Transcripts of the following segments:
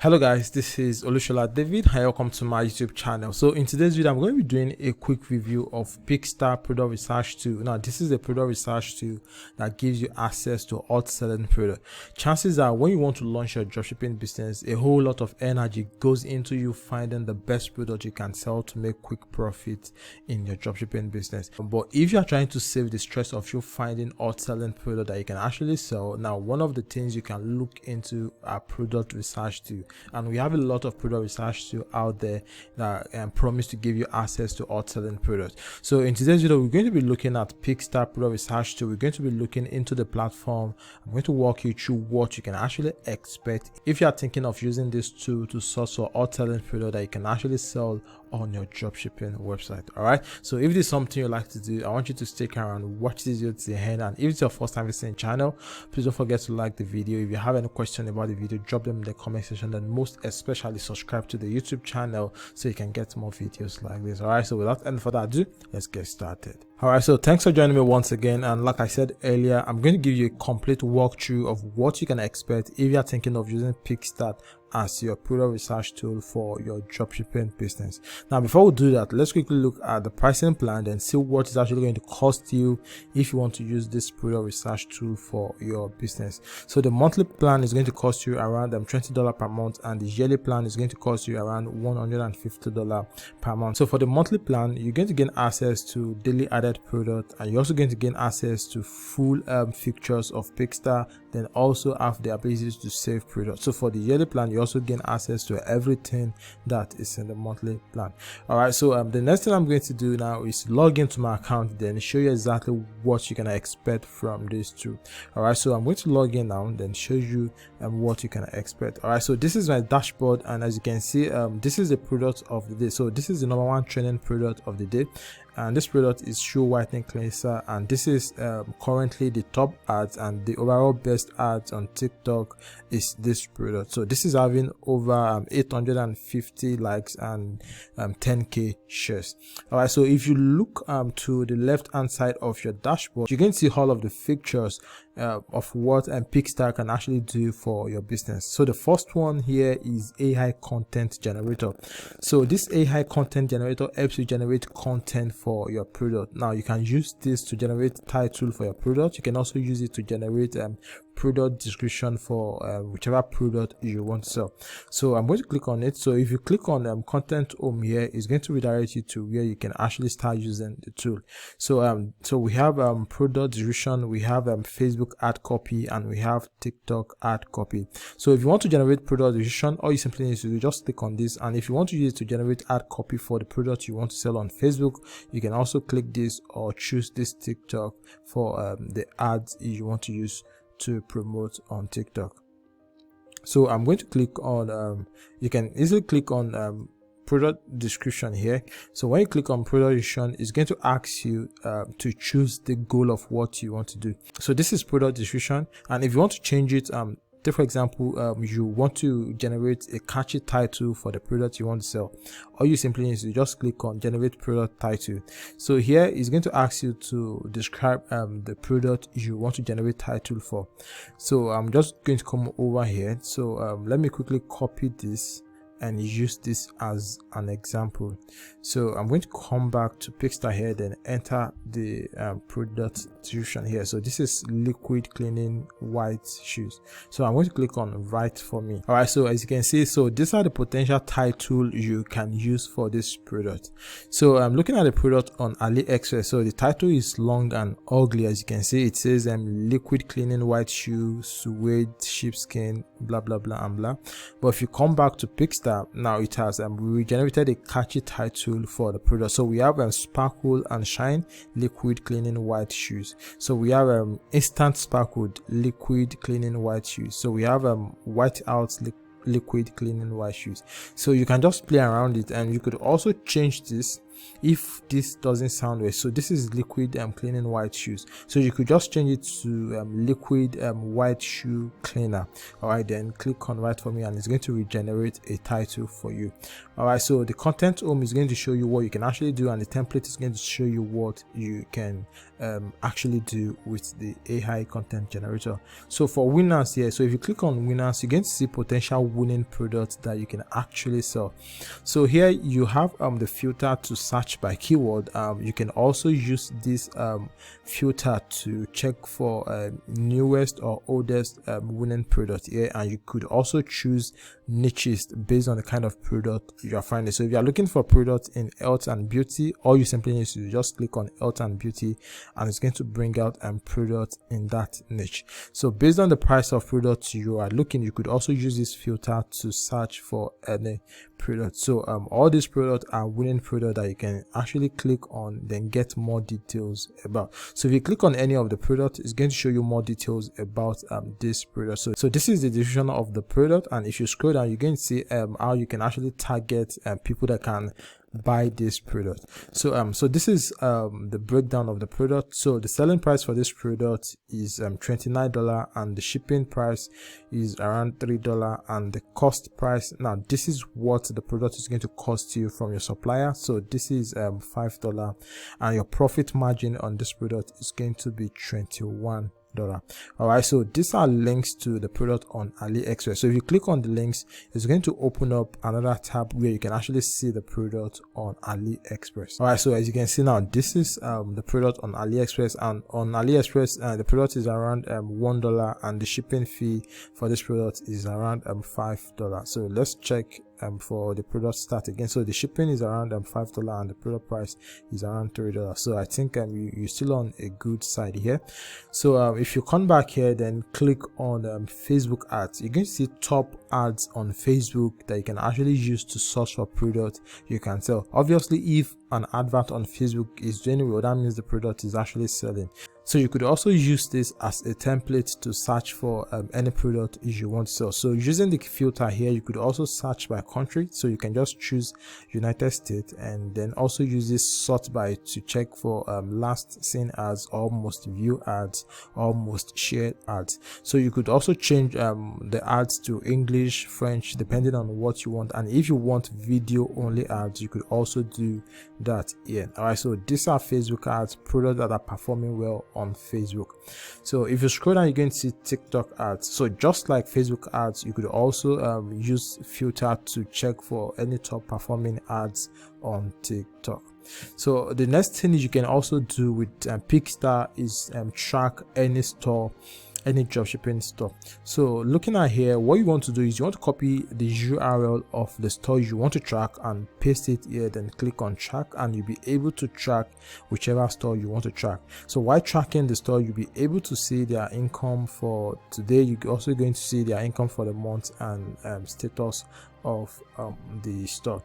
Hello guys, this is Olushola David. Hi, welcome to my YouTube channel. So in today's video, I'm going to be doing a quick review of Peeksta product research tool. Now, this is a product research tool that gives you access to hot selling product. Chances are when you want to launch your dropshipping business, a whole lot of energy goes into you finding the best product you can sell to make quick profit in your dropshipping business. But if you are trying to save the stress of you finding hot selling product that you can actually sell, now one of the things you can look into are product research tool. And we have a lot of product research tool out there that promise to give you access to hot selling products. So in today's video, we're going to be looking at Peeksta product research tool. We're going to be looking into the platform. I'm going to walk you through what you can actually expect if you are thinking of using this tool to source for hot selling product that you can actually sell on your dropshipping website. All right, so if this is something you like to do, I want you to stick around, watch this video to the end. And if it's your first time visiting the channel, please don't forget to like the video. If you have any question about the video, drop them in the comment section, and most especially subscribe to the YouTube channel so you can get more videos like this. All right, so without any further ado, let's get started. All right, so thanks for joining me once again. And like I said earlier, I'm going to give you a complete walkthrough of what you can expect if you're thinking of using Peeksta as your product research tool for your dropshipping business. Now, before we do that, let's quickly look at the pricing plan and see what is actually going to cost you if you want to use this product research tool for your business. So the monthly plan is going to cost you around $20 per month, and the yearly plan is going to cost you around $150 per month. So for the monthly plan, you're going to gain access to daily added product, and you're also going to gain access to full features of Peeksta, then also have the ability to save product. So for the yearly plan, you also gain access to everything that is in the monthly plan. All right, so the next thing I'm going to do now is log into my account, then show you exactly what you can expect from this tool. All right, so I'm going to log in now, then show you what you can expect. All right, so this is my dashboard, and as you can see, this is the product of the day. So this is the number one trending product of the day, and this product is shoe whitening cleanser, and this is currently the top ads, and the overall best ads on TikTok is this product. So this is having over 850 likes and 10k shares. All right, so if you look to the left hand side of your dashboard, you can see all of the features of what Peeksta can actually do for your business. So the first one here is AI content generator. So this AI content generator helps you generate content for your product. Now you can use this to generate title for your product. You can also use it to generate product description for whichever product you want to sell. So I'm going to click on it. So if you click on content home here, it's going to redirect you to where you can actually start using the tool. So so we have product description, we have Facebook ad copy, and we have TikTok ad copy. So if you want to generate product description, all you simply need to do is just click on this, and if you want to use it to generate ad copy for the product you want to sell on Facebook, you can also click this or choose this TikTok for the ads you want to use to promote on TikTok. So I'm going to click on you can easily click on product description here. So when you click on product description, it's going to ask you to choose the goal of what you want to do. So this is product description, and if you want to change it, take for example, you want to generate a catchy title for the product you want to sell, all you simply need to just click on generate product title. So here it's going to ask you to describe the product you want to generate title for. So I'm just going to come over here. So let me quickly copy this and use this as an example. So I'm going to come back to Peeksta here, then enter the product description here. So this is liquid cleaning white shoes. So I'm going to click on write for me. All right, so as you can see, so these are the potential title you can use for this product. So I'm looking at the product on AliExpress. So the title is long and ugly. As you can see, it says liquid cleaning white shoes, suede sheepskin, blah blah blah and blah. But if you come back to Peeksta, now it has regenerated a catchy title for the product. So we have sparkle and shine liquid cleaning white shoes. So we have instant sparkled liquid cleaning white shoes. So we have white out liquid cleaning white shoes. So you can just play around it, and you could also change this if this doesn't sound well, so this is liquid cleaning white shoes, so you could just change it to liquid white shoe cleaner. All right, then click on write for me, and it's going to regenerate a title for you. All right, so the content home is going to show you what you can actually do, and the template is going to show you what you can actually do with the AI content generator. So for winners here, so if you click on winners, you're going to see potential winning products that you can actually sell. So here you have the filter to search by keyword. You can also use this filter to check for newest or oldest winning product here, and you could also choose niches based on the kind of product you are finding. So if you are looking for products in health and beauty, all you simply need to just click on health and beauty, and it's going to bring out products in that niche. So based on the price of products you are looking, you could also use this filter to search for any product. So all these products are winning products that you can actually click on, then get more details about. So if you click on any of the products, it's going to show you more details about this product. So this is the description of the product, and if you scroll down, you're going to see how you can actually target people that can buy this product. So so this is the breakdown of the product. So the selling price for this product is $29, and the shipping price is around $3, and the cost price, now this is what the product is going to cost you from your supplier. So this is $5, and your profit margin on this product is going to be $21. All right, so these are links to the product on AliExpress. So if you click on the links, it's going to open up another tab where you can actually see the product on AliExpress. All right, so as you can see now, this is the product on AliExpress, and on AliExpress the product is around $1, and the shipping fee for this product is around $5. So let's check for the product start again. So the shipping is around $5, and the product price is around $3. So I think you're still on a good side here. So if you come back here, then click on Facebook ads, you're going to see top ads on Facebook that you can actually use to search for product you can sell. Obviously, if an advert on Facebook is doing well, that means the product is actually selling. So you could also use this as a template to search for any product you want to sell. So using the filter here, you could also search by country. So you can just choose United States, and then also use this sort by to check for last seen ads, or most viewed ads, or most shared ads. So you could also change the ads to English, French, depending on what you want. And if you want video only ads, you could also do that here. All right, so these are Facebook ads, products that are performing well on Facebook. So if you scroll down, you're going to see TikTok ads. So just like Facebook ads, you could also use filter to check for any top performing ads on TikTok. So the next thing you can also do with Peeksta is track any store, any dropshipping store. So looking at here, what you want to do is you want to copy the URL of the store you want to track and paste it here, then click on track, and you'll be able to track whichever store you want to track. So while tracking the store, you'll be able to see their income for today. You're also going to see their income for the month and status of the store.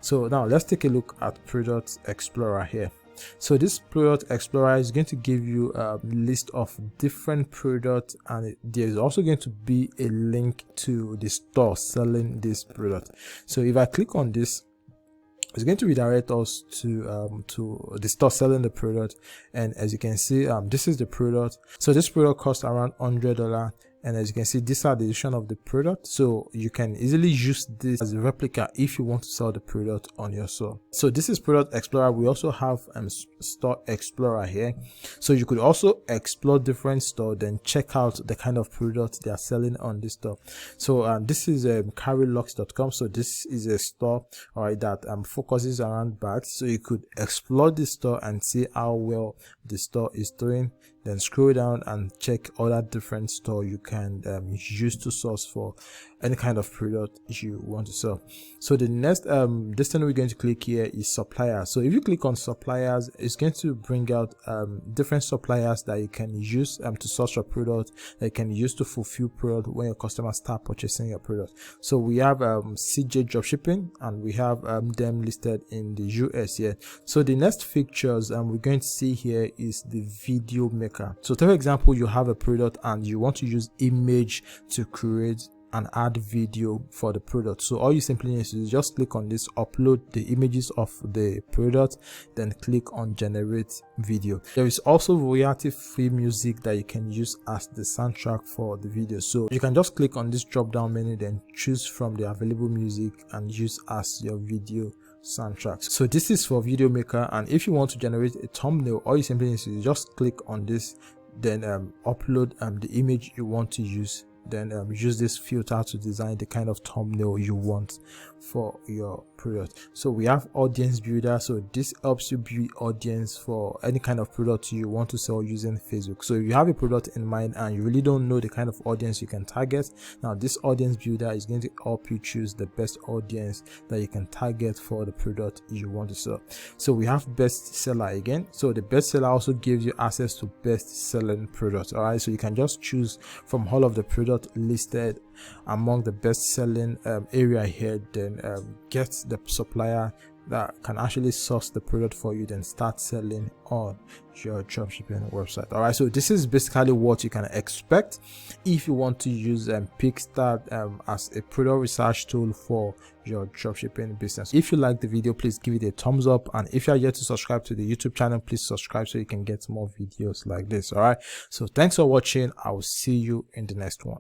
So now let's take a look at Product Explorer here. So this Product Explorer is going to give you a list of different products, and there's also going to be a link to the store selling this product. So if I click on this, it's going to redirect us to the store selling the product, and as you can see, this is the product. So this product costs around $100, and as you can see, these are the description of the product. So you can easily use this as a replica if you want to sell the product on your store. So this is Product Explorer. We also have Store Explorer here, so you could also explore different stores, then check out the kind of products they are selling on this store. So this is carrylocks.com. so this is a store, all right, that focuses around bags. So you could explore this store and see how well the store is doing, then scroll down and check other different stores you can use to source for any kind of product you want to sell. So the next this thing we're going to click here is suppliers. So if you click on suppliers, it's going to bring out different suppliers that you can use to source your product, that you can use to fulfill product when your customers start purchasing your product. So we have CJ Dropshipping, and we have them listed in the US here. So the next features we're going to see here is the video maker. So for example, you have a product and you want to use image to create and add video for the product. So all you simply need to do is just click on this, upload the images of the product, then click on generate video. There is also royalty free music that you can use as the soundtrack for the video. So you can just click on this drop down menu, then choose from the available music and use as your video soundtrack. So this is for video maker, and if you want to generate a thumbnail, all you simply need to do is just click on this, then upload the image you want to use, then use this filter to design the kind of thumbnail you want for your product. So we have audience builder, so this helps you build audience for any kind of product you want to sell using Facebook. So if you have a product in mind and you really don't know the kind of audience you can target, now this audience builder is going to help you choose the best audience that you can target for the product you want to sell. So we have bestseller again. So the bestseller also gives you access to best selling products. All right, so you can just choose from all of the products listed among the best selling area here, then get the supplier that can actually source the product for you, then start selling on your dropshipping website. All right, so this is basically what you can expect if you want to use Peeksta as a product research tool for your dropshipping business. If you like the video, please give it a thumbs up, and if you are yet to subscribe to the YouTube channel, please subscribe so you can get more videos like this. All right, so thanks for watching. I will see you in the next one.